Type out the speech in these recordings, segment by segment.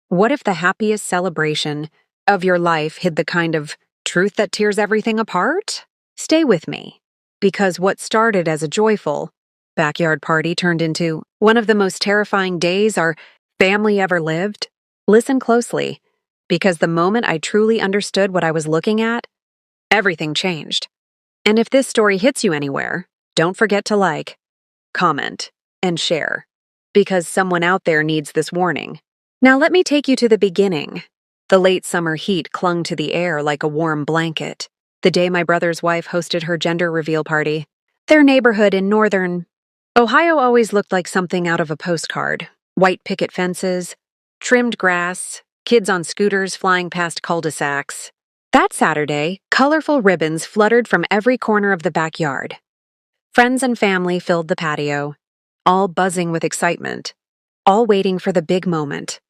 What if the happiest celebration of your life hid the kind of truth that tears everything apart? Stay with me, because what started as a joyful backyard party turned into one of the most terrifying days our family ever lived. Listen closely, because the moment I truly understood what I was looking at, everything changed. And if this story hits you anywhere, don't forget to like, comment, and share, because someone out there needs this warning. Now let me take you to the beginning. The late summer heat clung to the air like a warm blanket. The day my brother's wife hosted her gender reveal party. Their neighborhood in northern Ohio always looked like something out of a postcard. White picket fences, trimmed grass, kids on scooters flying past cul-de-sacs. That Saturday, colorful ribbons fluttered from every corner of the backyard. Friends and family filled the patio, all buzzing with excitement, all waiting for the big moment.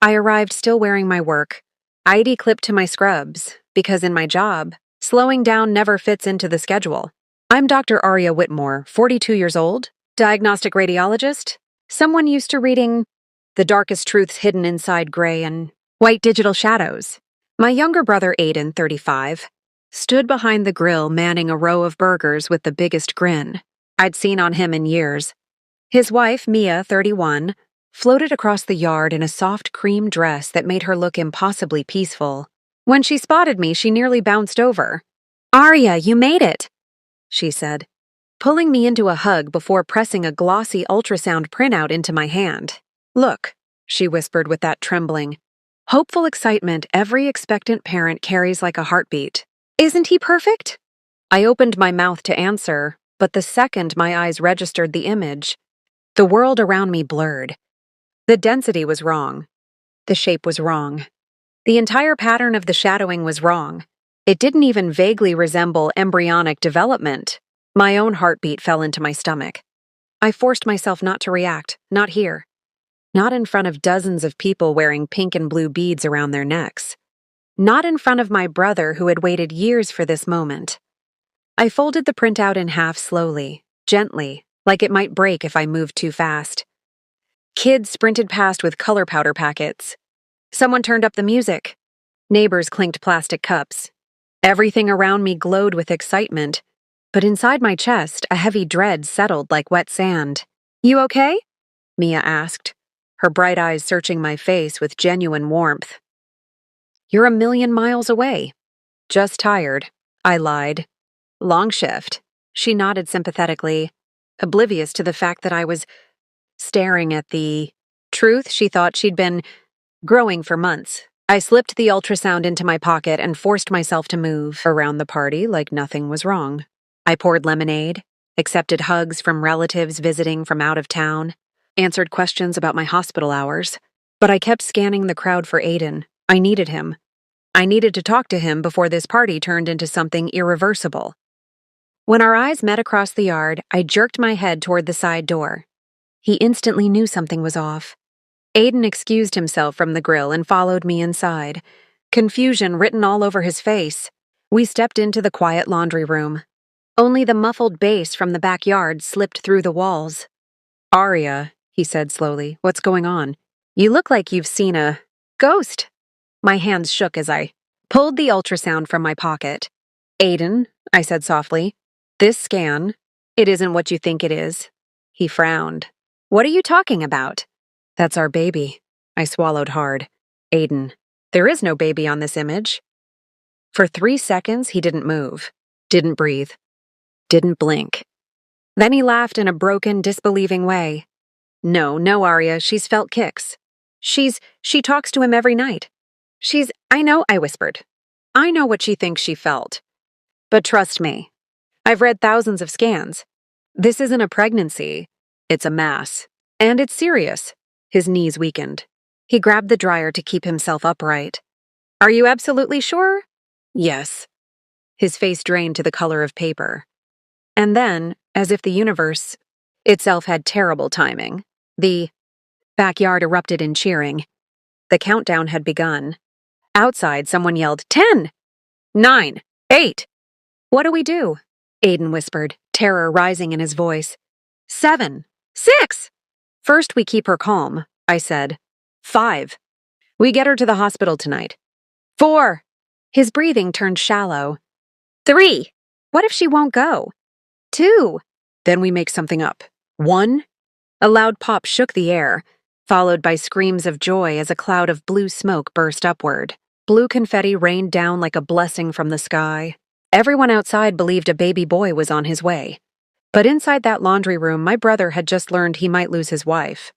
I arrived still wearing my work ID clipped to my scrubs, because in my job, slowing down never fits into the schedule. I'm Dr. Aria Whitmore, 42 years old, diagnostic radiologist, someone used to reading The Darkest Truths Hidden Inside Gray and White Digital Shadows. My younger brother Aiden, 35, stood behind the grill manning a row of burgers with the biggest grin I'd seen on him in years. His wife, Mia, 31, floated across the yard in a soft cream dress that made her look impossibly peaceful. When she spotted me, she nearly bounced over. "Aria, you made it," she said, pulling me into a hug before pressing a glossy ultrasound printout into my hand. "Look," she whispered with that trembling, hopeful excitement every expectant parent carries like a heartbeat. "Isn't he perfect?" I opened my mouth to answer, but the second my eyes registered the image, the world around me blurred. The density was wrong. The shape was wrong. The entire pattern of the shadowing was wrong. It didn't even vaguely resemble embryonic development. My own heartbeat fell into my stomach. I forced myself not to react, not here. Not in front of dozens of people wearing pink and blue beads around their necks. Not in front of my brother who had waited years for this moment. I folded the printout in half slowly, gently, like it might break if I moved too fast. Kids sprinted past with color powder packets. Someone turned up the music. Neighbors clinked plastic cups. Everything around me glowed with excitement, but inside my chest, a heavy dread settled like wet sand. "You okay?" Mia asked, her bright eyes searching my face with genuine warmth. "You're a million miles away." "Just tired," I lied. "Long shift." She nodded sympathetically, oblivious to the fact that I was staring at the truth she thought she'd been growing for months. I slipped the ultrasound into my pocket and forced myself to move around the party like nothing was wrong. I poured lemonade, accepted hugs from relatives visiting from out of town, answered questions about my hospital hours, but I kept scanning the crowd for Aiden. I needed him. I needed to talk to him before this party turned into something irreversible. When our eyes met across the yard, I jerked my head toward the side door. He instantly knew something was off. Aiden excused himself from the grill and followed me inside, confusion written all over his face. We stepped into the quiet laundry room. Only the muffled bass from the backyard slipped through the walls. "Aria," he said slowly, "what's going on? You look like you've seen a ghost." My hands shook as I pulled the ultrasound from my pocket. "Aiden," I said softly, "this scan, it isn't what you think it is." He frowned. "What are you talking about?" "That's our baby." I swallowed hard. "Aiden, there is no baby on this image." For 3 seconds, he didn't move, didn't breathe, didn't blink. Then he laughed in a broken, disbelieving way. No, Aria, she's felt kicks. She talks to him every night. I know," I whispered. "I know what she thinks she felt. But trust me, I've read thousands of scans. This isn't a pregnancy. It's a mass. And it's serious." His knees weakened. He grabbed the dryer to keep himself upright. "Are you absolutely sure?" "Yes." His face drained to the color of paper. And then, as if the universe itself had terrible timing, the backyard erupted in cheering. The countdown had begun. Outside, someone yelled, 10, 9, 8. "What do we do?" Aiden whispered, terror rising in his voice. 7, 6. "First we keep her calm," I said. 5. We get her to the hospital tonight. 4. His breathing turned shallow. 3. What if she won't go? 2. Then we make something up. 1. A loud pop shook the air, followed by screams of joy as a cloud of blue smoke burst upward. Blue confetti rained down like a blessing from the sky. Everyone outside believed a baby boy was on his way. But inside that laundry room, my brother had just learned he might lose his wife.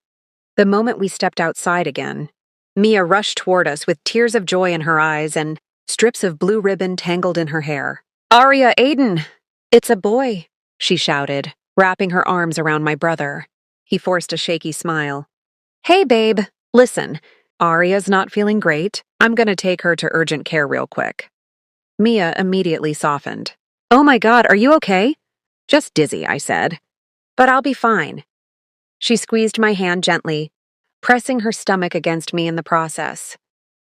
The moment we stepped outside again, Mia rushed toward us with tears of joy in her eyes and strips of blue ribbon tangled in her hair. "Aria, Aiden! It's a boy," she shouted, wrapping her arms around my brother. He forced a shaky smile. "Hey, babe, listen. Aria's not feeling great. I'm gonna take her to urgent care real quick." Mia immediately softened. "Oh my God, are you okay?" "Just dizzy," I said. "But I'll be fine." She squeezed my hand gently, pressing her stomach against me in the process.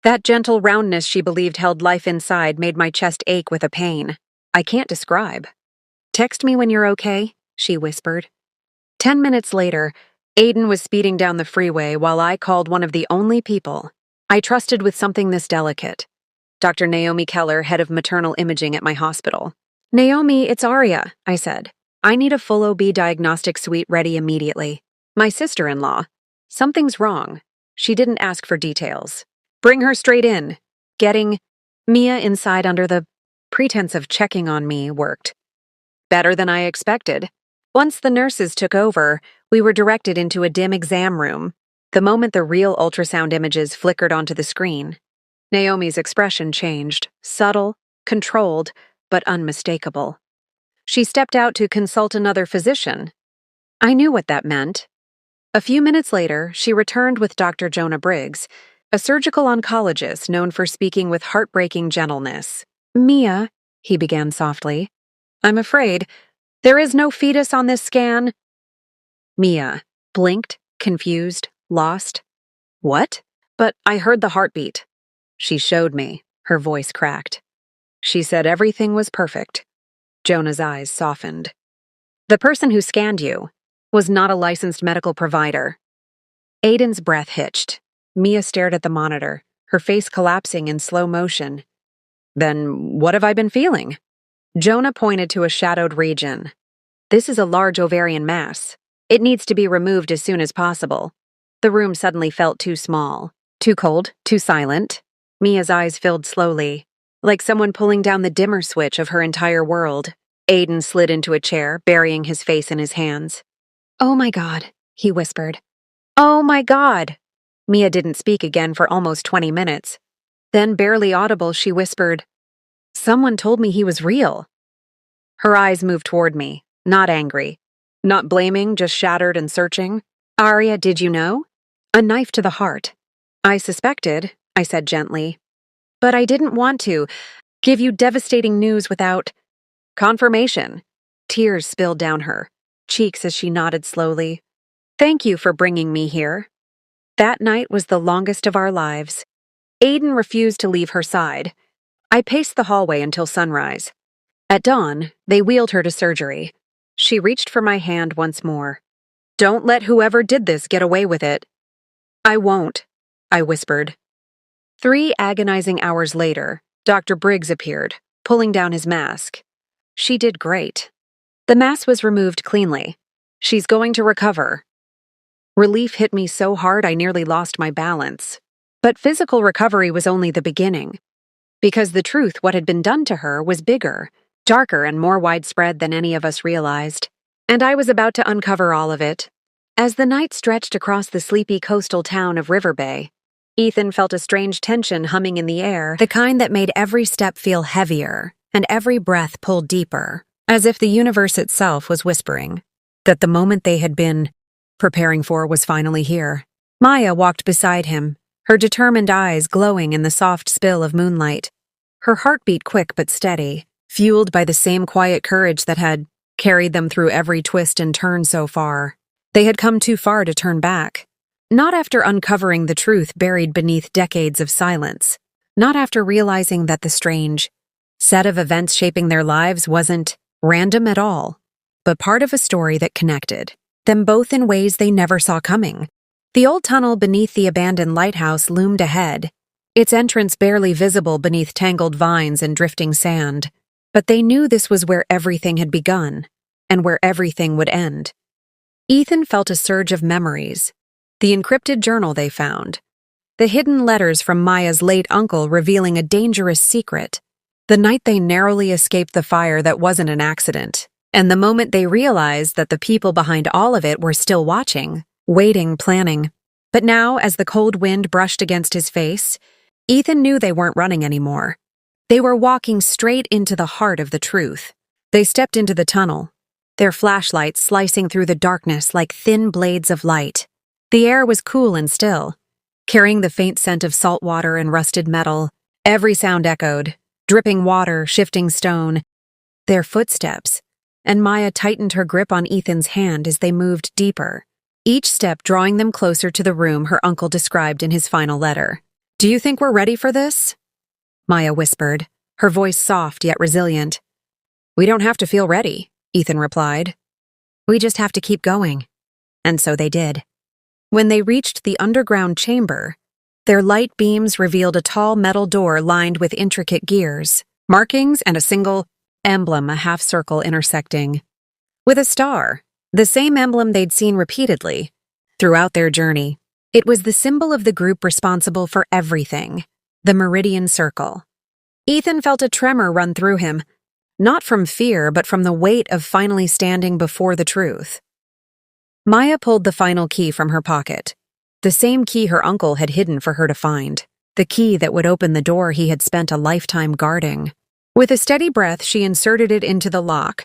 That gentle roundness she believed held life inside made my chest ache with a pain I can't describe. "Text me when you're okay," she whispered. 10 minutes later, Aiden was speeding down the freeway while I called one of the only people I trusted with something this delicate. Dr. Naomi Keller, head of maternal imaging at my hospital. "Naomi, it's Aria," I said. "I need a full OB diagnostic suite ready immediately. My sister-in-law. Something's wrong." She didn't ask for details. "Bring her straight in." Getting Mia inside under the pretense of checking on me worked better than I expected. Once the nurses took over, we were directed into a dim exam room. The moment the real ultrasound images flickered onto the screen, Naomi's expression changed, subtle, controlled, but unmistakable. She stepped out to consult another physician. I knew what that meant. A few minutes later, she returned with Dr. Jonah Briggs, a surgical oncologist known for speaking with heartbreaking gentleness. "Mia," he began softly, "I'm afraid there is no fetus on this scan." Mia blinked, confused, lost. "What?" "But I heard the heartbeat." She showed me, her voice cracked. She said everything was perfect. Jonah's eyes softened. "The person who scanned you was not a licensed medical provider." Aiden's breath hitched. Mia stared at the monitor, her face collapsing in slow motion. "Then what have I been feeling?" Jonah pointed to a shadowed region. "This is a large ovarian mass. It needs to be removed as soon as possible." The room suddenly felt too small, too cold, too silent. Mia's eyes filled slowly, like someone pulling down the dimmer switch of her entire world. Aiden slid into a chair, burying his face in his hands. "Oh my God," he whispered. "Oh my God." Mia didn't speak again for almost 20 minutes. Then, barely audible, she whispered, "Someone told me he was real." Her eyes moved toward me, not angry, not blaming, just shattered and searching. "Aria, did you know?" "A knife to the heart." "I suspected," I said gently. "But I didn't want to give you devastating news without confirmation." Tears spilled down her cheeks as she nodded slowly. "Thank you for bringing me here." That night was the longest of our lives. Aiden refused to leave her side. I paced the hallway until sunrise. At dawn, they wheeled her to surgery. She reached for my hand once more. "Don't let whoever did this get away with it." "I won't," I whispered. 3 agonizing hours later, Dr. Briggs appeared, pulling down his mask. She did great. The mass was removed cleanly. "She's going to recover." Relief hit me so hard I nearly lost my balance. But physical recovery was only the beginning. Because the truth, what had been done to her, was bigger, darker, and more widespread than any of us realized. And I was about to uncover all of it. As the night stretched across the sleepy coastal town of River Bay, Ethan felt a strange tension humming in the air, the kind that made every step feel heavier and every breath pull deeper, as if the universe itself was whispering that the moment they had been preparing for was finally here. Maya walked beside him, her determined eyes glowing in the soft spill of moonlight. Her heartbeat quick but steady, fueled by the same quiet courage that had carried them through every twist and turn so far. They had come too far to turn back. Not after uncovering the truth buried beneath decades of silence. Not after realizing that the strange set of events shaping their lives wasn't random at all, but part of a story that connected them both in ways they never saw coming. The old tunnel beneath the abandoned lighthouse loomed ahead, its entrance barely visible beneath tangled vines and drifting sand. But they knew this was where everything had begun, and where everything would end. Ethan felt a surge of memories. The encrypted journal they found. The hidden letters from Maya's late uncle revealing a dangerous secret. The night they narrowly escaped the fire that wasn't an accident. And the moment they realized that the people behind all of it were still watching, waiting, planning. But now, as the cold wind brushed against his face, Ethan knew they weren't running anymore. They were walking straight into the heart of the truth. They stepped into the tunnel, their flashlights slicing through the darkness like thin blades of light. The air was cool and still, carrying the faint scent of salt water and rusted metal. Every sound echoed, dripping water, shifting stone. Their footsteps, and Maya tightened her grip on Ethan's hand as they moved deeper, each step drawing them closer to the room her uncle described in his final letter. "Do you think we're ready for this?" Maya whispered, her voice soft yet resilient. "We don't have to feel ready," Ethan replied. "We just have to keep going." And so they did. When they reached the underground chamber, their light beams revealed a tall metal door lined with intricate gears, markings, and a single emblem, a half-circle intersecting with a star, the same emblem they'd seen repeatedly throughout their journey. It was the symbol of the group responsible for everything, the Meridian Circle. Ethan felt a tremor run through him, not from fear but from the weight of finally standing before the truth. Maya pulled the final key from her pocket, the same key her uncle had hidden for her to find, the key that would open the door he had spent a lifetime guarding. With a steady breath, she inserted it into the lock,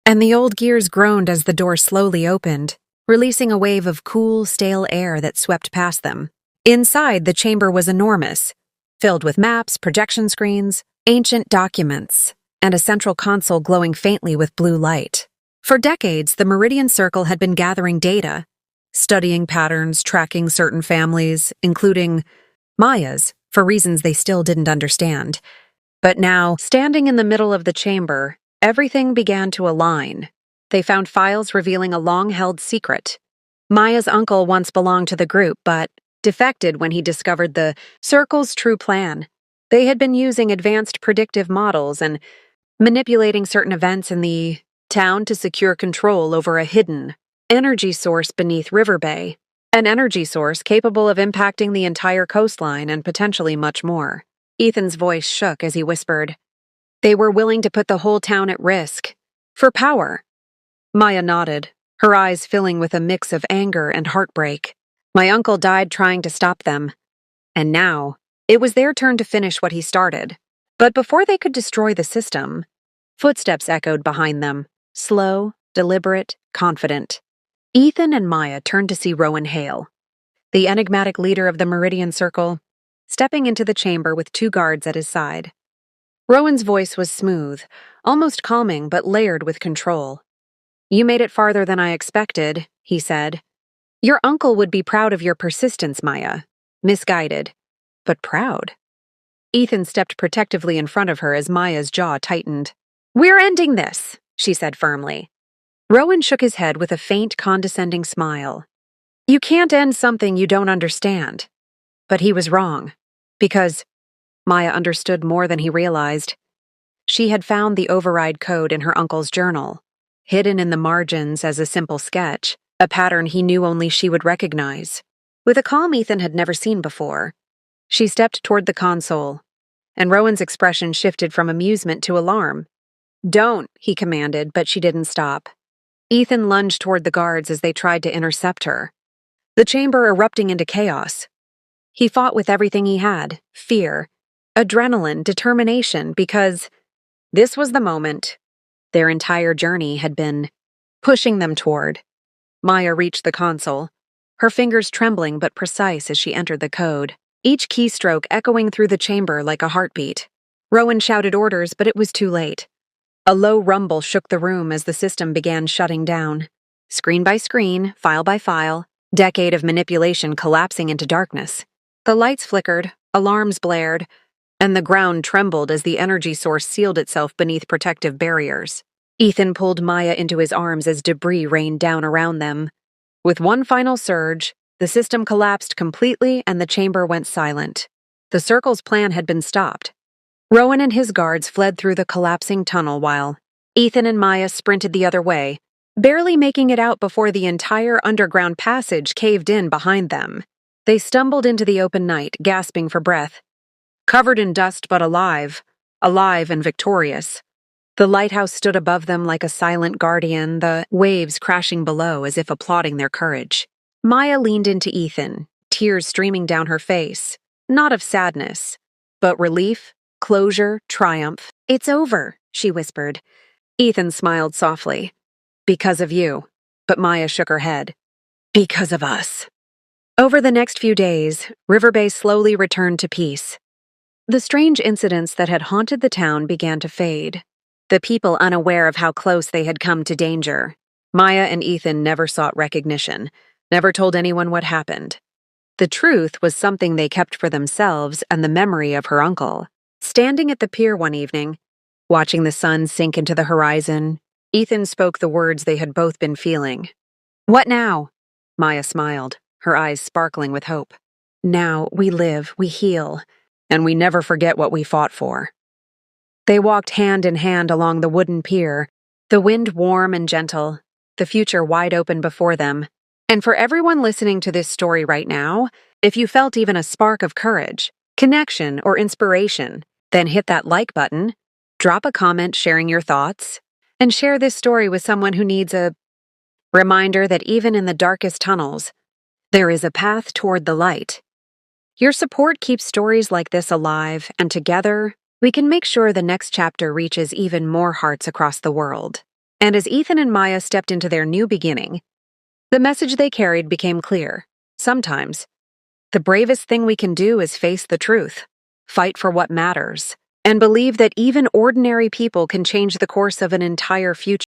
and the old gears groaned as the door slowly opened, releasing a wave of cool, stale air that swept past them. Inside, the chamber was enormous, filled with maps, projection screens, ancient documents, and a central console glowing faintly with blue light. For decades, the Meridian Circle had been gathering data, studying patterns, tracking certain families, including Maya's, for reasons they still didn't understand. But now, standing in the middle of the chamber, everything began to align. They found files revealing a long-held secret. Maya's uncle once belonged to the group, but defected when he discovered the Circle's true plan. They had been using advanced predictive models and manipulating certain events in the town to secure control over a hidden energy source beneath River Bay, an energy source capable of impacting the entire coastline and potentially much more. Ethan's voice shook as he whispered, "They were willing to put the whole town at risk. For power." Maya nodded, her eyes filling with a mix of anger and heartbreak. My uncle died trying to stop them. And now, it was their turn to finish what he started. But before they could destroy the system, footsteps echoed behind them, slow, deliberate, confident. Ethan and Maya turned to see Rowan Hale, the enigmatic leader of the Meridian Circle, stepping into the chamber with 2 guards at his side. Rowan's voice was smooth, almost calming but layered with control. "You made it farther than I expected," he said. "Your uncle would be proud of your persistence, Maya. Misguided, but proud." Ethan stepped protectively in front of her as Maya's jaw tightened. "We're ending this," she said firmly. Rowan shook his head with a faint, condescending smile. "You can't end something you don't understand." But he was wrong, because Maya understood more than he realized. She had found the override code in her uncle's journal, hidden in the margins as a simple sketch, a pattern he knew only she would recognize. With a calm Ethan had never seen before, she stepped toward the console, and Rowan's expression shifted from amusement to alarm. "Don't," he commanded, but she didn't stop. Ethan lunged toward the guards as they tried to intercept her, the chamber erupting into chaos. He fought with everything he had, fear, adrenaline, determination, because this was the moment their entire journey had been pushing them toward. Maya reached the console, her fingers trembling but precise as she entered the code, each keystroke echoing through the chamber like a heartbeat. Rowan shouted orders, but it was too late. A low rumble shook the room as the system began shutting down. Screen by screen, file by file, decade of manipulation collapsing into darkness. The lights flickered, alarms blared, and the ground trembled as the energy source sealed itself beneath protective barriers. Ethan pulled Maya into his arms as debris rained down around them. With one final surge, the system collapsed completely and the chamber went silent. The circle's plan had been stopped. Rowan and his guards fled through the collapsing tunnel while Ethan and Maya sprinted the other way, barely making it out before the entire underground passage caved in behind them. They stumbled into the open night, gasping for breath. Covered in dust but alive and victorious. The lighthouse stood above them like a silent guardian, the waves crashing below as if applauding their courage. Maya leaned into Ethan, tears streaming down her face, not of sadness, but relief, closure, triumph. "It's over," she whispered. Ethan smiled softly. "Because of you." But Maya shook her head. "Because of us." Over the next few days, River Bay slowly returned to peace. The strange incidents that had haunted the town began to fade. The people unaware of how close they had come to danger. Maya and Ethan never sought recognition, never told anyone what happened. The truth was something they kept for themselves and the memory of her uncle. Standing at the pier one evening, watching the sun sink into the horizon, Ethan spoke the words they had both been feeling. "What now?" Maya smiled, her eyes sparkling with hope. "Now we live, we heal, and we never forget what we fought for." They walked hand in hand along the wooden pier, the wind warm and gentle, the future wide open before them. And for everyone listening to this story right now, if you felt even a spark of courage, connection, or inspiration, then hit that like button, drop a comment sharing your thoughts, and share this story with someone who needs a reminder that even in the darkest tunnels, there is a path toward the light. Your support keeps stories like this alive, and together, we can make sure the next chapter reaches even more hearts across the world. And as Ethan and Maya stepped into their new beginning, the message they carried became clear. Sometimes, the bravest thing we can do is face the truth, fight for what matters, and believe that even ordinary people can change the course of an entire future.